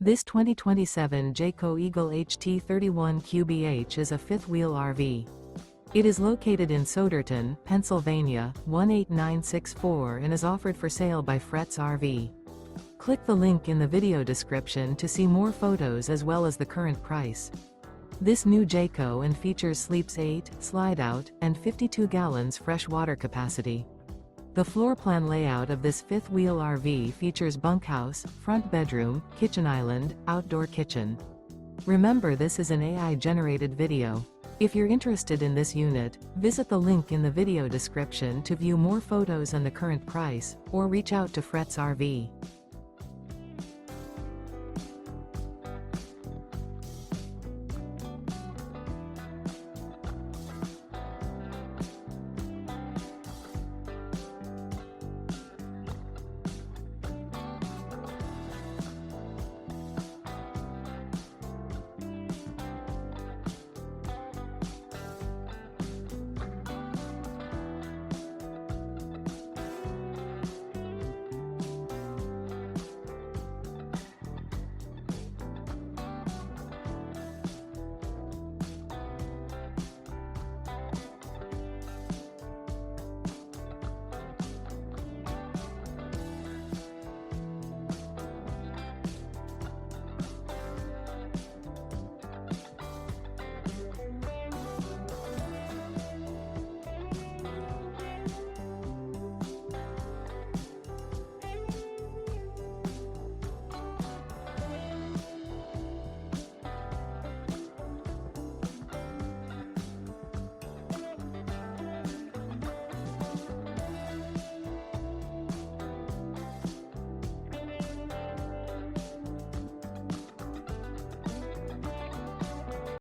This 2027 Jayco Eagle HT31 QBH is a fifth-wheel RV. It is located in Souderton, Pennsylvania, 18964 and is offered for sale by Fretz RV. Click the link in the video description to see more photos as well as the current price. This new Jayco and features sleeps 8, slide-out, and 52 gallons fresh water capacity. The floor plan layout of this fifth-wheel RV features bunkhouse, front bedroom, kitchen island, outdoor kitchen. Remember, this is an AI-generated video. If you're interested in this unit, visit the link in the video description to view more photos and the current price, or reach out to Fretz RV.